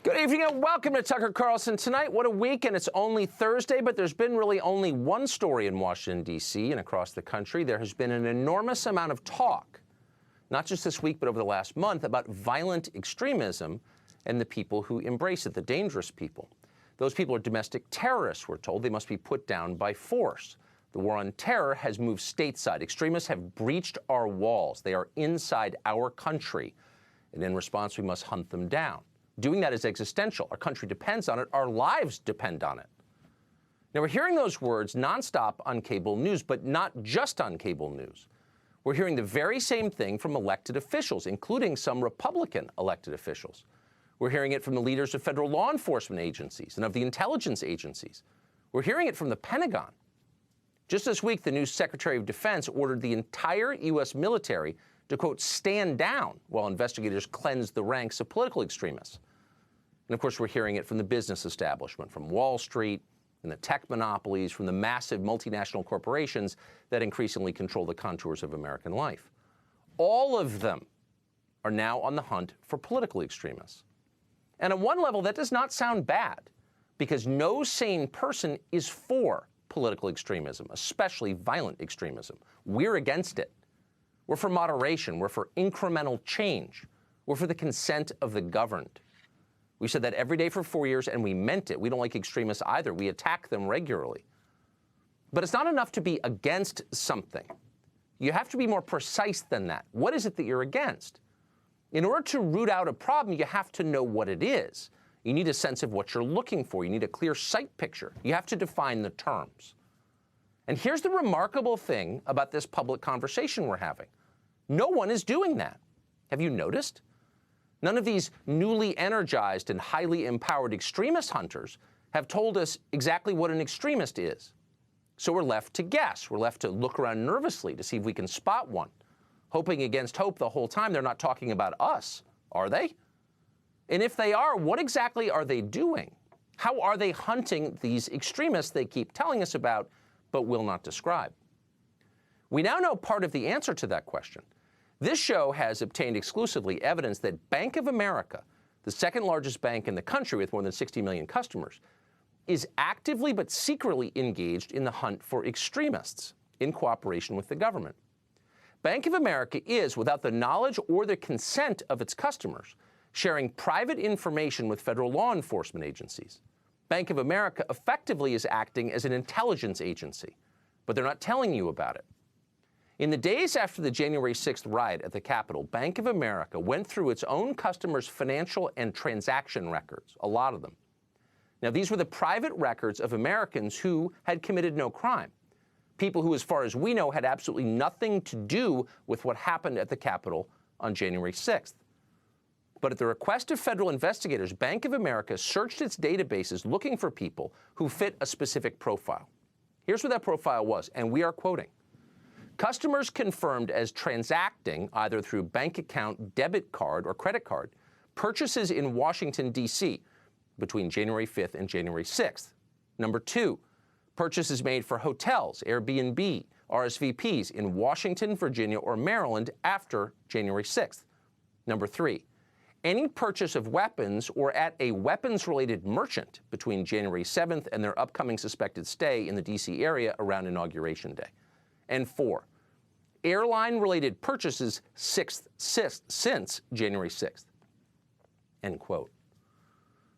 Good evening and welcome to Tucker Carlson Tonight. What a week, and it's only Thursday, but there's been really only one story in Washington, D.C. and across the country. There has been an enormous amount of talk, not just this week, but over the last month, about violent extremism and the people who embrace it, the dangerous people. Those people are domestic terrorists, we're told. They must be put down by force. The war on terror has moved stateside. Extremists have breached our walls. They are inside our country. And in response, we must hunt them down. Doing that is existential. Our country depends on it. Our lives depend on it. Now, we're hearing those words nonstop on cable news, but not just on cable news. We're hearing the very same thing from elected officials, including some Republican elected officials. We're hearing it from the leaders of federal law enforcement agencies and of the intelligence agencies. We're hearing it from the Pentagon. Just this week, the new Secretary of Defense ordered the entire U.S. military to, quote, stand down while investigators cleanse the ranks of political extremists. And of course, we're hearing it from the business establishment, from Wall Street and the tech monopolies, from the massive multinational corporations that increasingly control the contours of American life. All of them are now on the hunt for political extremists. And on one level, that does not sound bad, because no sane person is for political extremism, especially violent extremism. We're against it. We're for moderation. We're for incremental change. We're for the consent of the governed. We said that every day for 4 years, and we meant it. We don't like extremists either. We attack them regularly. But it's not enough to be against something. You have to be more precise than that. What is it that you're against? In order to root out a problem, you have to know what it is. You need a sense of what you're looking for. You need a clear sight picture. You have to define the terms. And here's the remarkable thing about this public conversation we're having. No one is doing that. Have you noticed? None of these newly energized and highly empowered extremist hunters have told us exactly what an extremist is. So we're left to guess. We're left to look around nervously to see if we can spot one, hoping against hope the whole time they're not talking about us, are they? And if they are, what exactly are they doing? How are they hunting these extremists they keep telling us about but will not describe? We now know part of the answer to that question. This show has obtained exclusively evidence that Bank of America, the second largest bank in the country with more than 60 million customers, is actively but secretly engaged in the hunt for extremists in cooperation with the government. Bank of America is, without the knowledge or the consent of its customers, sharing private information with federal law enforcement agencies. Bank of America effectively is acting as an intelligence agency, but they're not telling you about it. In the days after the January 6th riot at the Capitol, Bank of America went through its own customers' financial and transaction records, a lot of them. Now, these were the private records of Americans who had committed no crime, people who, as far as we know, had absolutely nothing to do with what happened at the Capitol on January 6th. But at the request of federal investigators, Bank of America searched its databases looking for people who fit a specific profile. Here's what that profile was, and we are quoting. Customers confirmed as transacting, either through bank account, debit card, or credit card, purchases in Washington, D.C. between January 5th and January 6th. Number 2, purchases made for hotels, Airbnb, RSVPs in Washington, Virginia, or Maryland after January 6th. Number 3, any purchase of weapons or at a weapons-related merchant between January 7th and their upcoming suspected stay in the D.C. area around Inauguration Day. And 4, airline-related purchases since January 6th, end quote.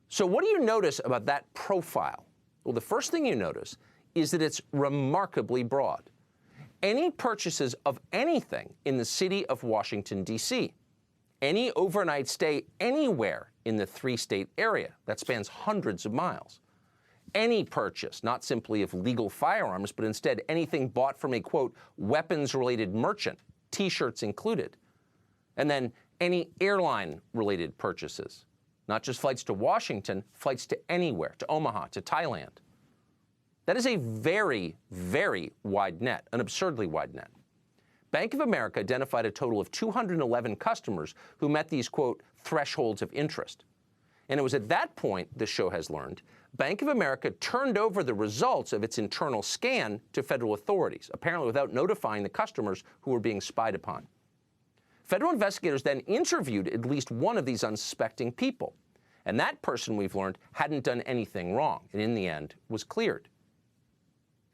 So what do you notice about that profile? Well, the first thing you notice is that it's remarkably broad. Any purchases of anything in the city of Washington, D.C., any overnight stay anywhere in the 3-state area that spans hundreds of miles, any purchase, not simply of legal firearms, but instead anything bought from a, quote, weapons-related merchant, T-shirts included, and then any airline-related purchases, not just flights to Washington, flights to anywhere, to Omaha, to Thailand. That is a very, very wide net, an absurdly wide net. Bank of America identified a total of 211 customers who met these, quote, thresholds of interest. And it was at that point, the show has learned, Bank of America turned over the results of its internal scan to federal authorities, apparently without notifying the customers who were being spied upon. Federal investigators then interviewed at least one of these unsuspecting people. And that person, we've learned, hadn't done anything wrong, and in the end was cleared.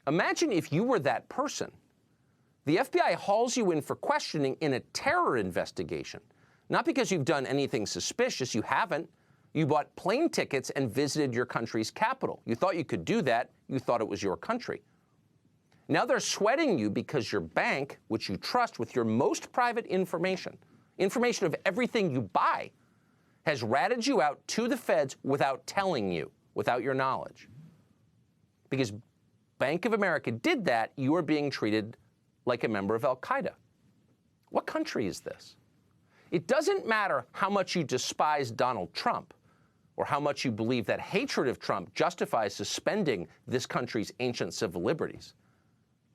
Imagine if you were that person. The FBI hauls you in for questioning in a terror investigation, not because you've done anything suspicious. You haven't. You bought plane tickets and visited your country's capital. You thought you could do that. You thought it was your country. Now they're sweating you because your bank, which you trust with your most private information of everything you buy, has ratted you out to the feds without telling you, without your knowledge. Because Bank of America did that, you are being treated like a member of al-Qaeda. What country is this? It doesn't matter how much you despise Donald Trump or how much you believe that hatred of Trump justifies suspending this country's ancient civil liberties.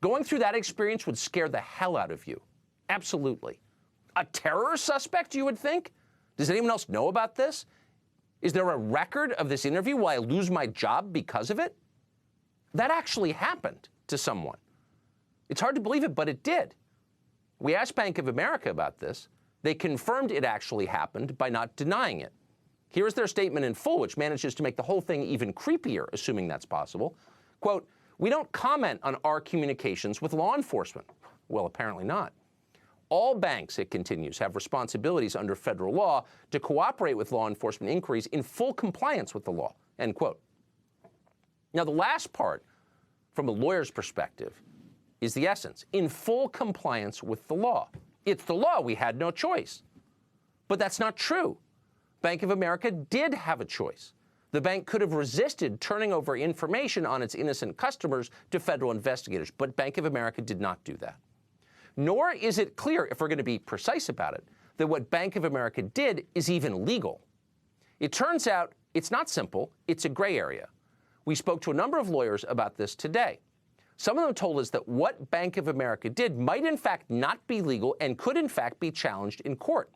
Going through that experience would scare the hell out of you. Absolutely. A terror suspect, you would think? Does anyone else know about this? Is there a record of this interview? Will I lose my job because of it? That actually happened to someone. It's hard to believe it, but it did. We asked Bank of America about this. They confirmed it actually happened by not denying it. Here is their statement in full, which manages to make the whole thing even creepier, assuming that's possible. Quote, "We don't comment on our communications with law enforcement." Well, apparently not. "All banks," it continues, "have responsibilities under federal law to cooperate with law enforcement inquiries in full compliance with the law." End quote. Now, the last part, from a lawyer's perspective, is the essence. In full compliance with the law. It's the law. We had no choice. But that's not true. Bank of America did have a choice. The bank could have resisted turning over information on its innocent customers to federal investigators, but Bank of America did not do that. Nor is it clear, if we're going to be precise about it, that what Bank of America did is even legal. It turns out it's not simple. It's a gray area. We spoke to a number of lawyers about this today. Some of them told us that what Bank of America did might in fact not be legal and could in fact be challenged in court.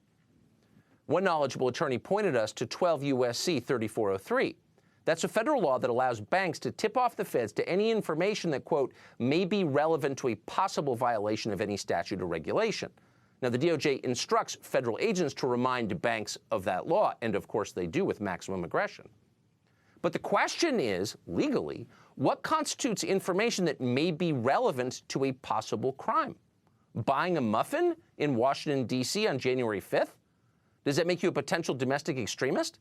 One knowledgeable attorney pointed us to 12 U.S.C. 3403. That's a federal law that allows banks to tip off the feds to any information that, quote, may be relevant to a possible violation of any statute or regulation. Now, the DOJ instructs federal agents to remind banks of that law, and of course they do with maximum aggression. But the question is, legally, what constitutes information that may be relevant to a possible crime? Buying a muffin in Washington, D.C. on January 5th? Does that make you a potential domestic extremist?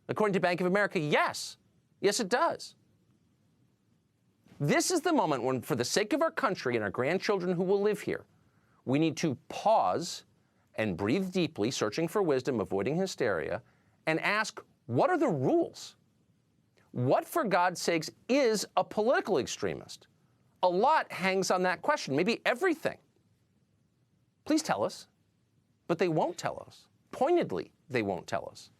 According to Bank of America, yes. Yes, it does. This is the moment when, for the sake of our country and our grandchildren who will live here, we need to pause and breathe deeply, searching for wisdom, avoiding hysteria, and ask, what are the rules? What, for God's sakes, is a political extremist? A lot hangs on that question, maybe everything. Please tell us. But they won't tell us. Pointedly, they won't tell us.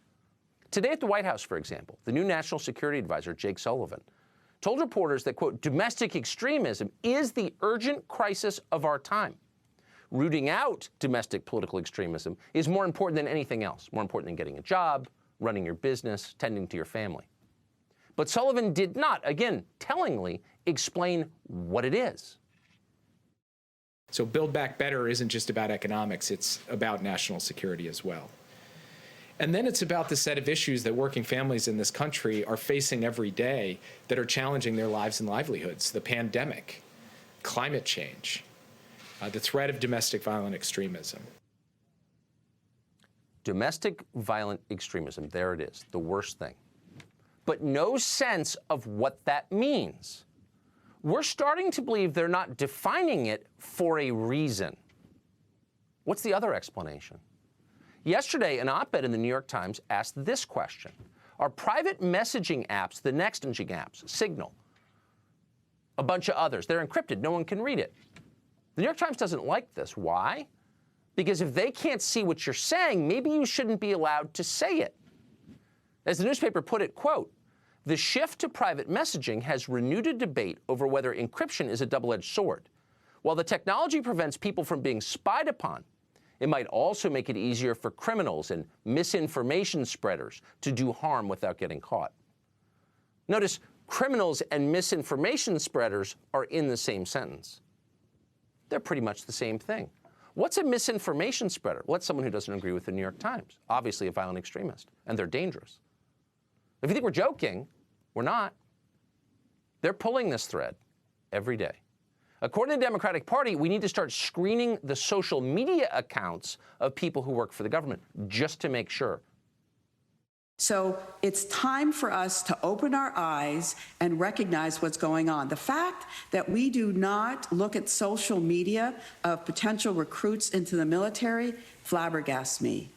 Today at the White House, for example, the new National Security Advisor, Jake Sullivan, told reporters that, quote, domestic extremism is the urgent crisis of our time. Rooting out domestic political extremism is more important than anything else, more important than getting a job, running your business, tending to your family. But Sullivan did not, again, tellingly, explain what it is. So Build Back Better isn't just about economics, it's about national security as well. And then it's about the set of issues that working families in this country are facing every day that are challenging their lives and livelihoods. The pandemic, climate change, the threat of domestic violent extremism. Domestic violent extremism, there it is, the worst thing. But no sense of what that means. We're starting to believe they're not defining it for a reason. What's the other explanation? Yesterday, an op-ed in the New York Times asked this question. Are private messaging apps, the nexting apps, Signal, a bunch of others, they're encrypted, no one can read it. The New York Times doesn't like this. Why? Because if they can't see what you're saying, maybe you shouldn't be allowed to say it. As the newspaper put it, quote, the shift to private messaging has renewed a debate over whether encryption is a double-edged sword. While the technology prevents people from being spied upon, it might also make it easier for criminals and misinformation spreaders to do harm without getting caught. Notice, criminals and misinformation spreaders are in the same sentence. They're pretty much the same thing. What's a misinformation spreader? Well, it's someone who doesn't agree with the New York Times, obviously a violent extremist, and they're dangerous. If you think we're joking, we're not. They're pulling this thread every day. According to the Democratic Party, we need to start screening the social media accounts of people who work for the government just to make sure. So it's time for us to open our eyes and recognize what's going on. The fact that we do not look at social media of potential recruits into the military flabbergasts me.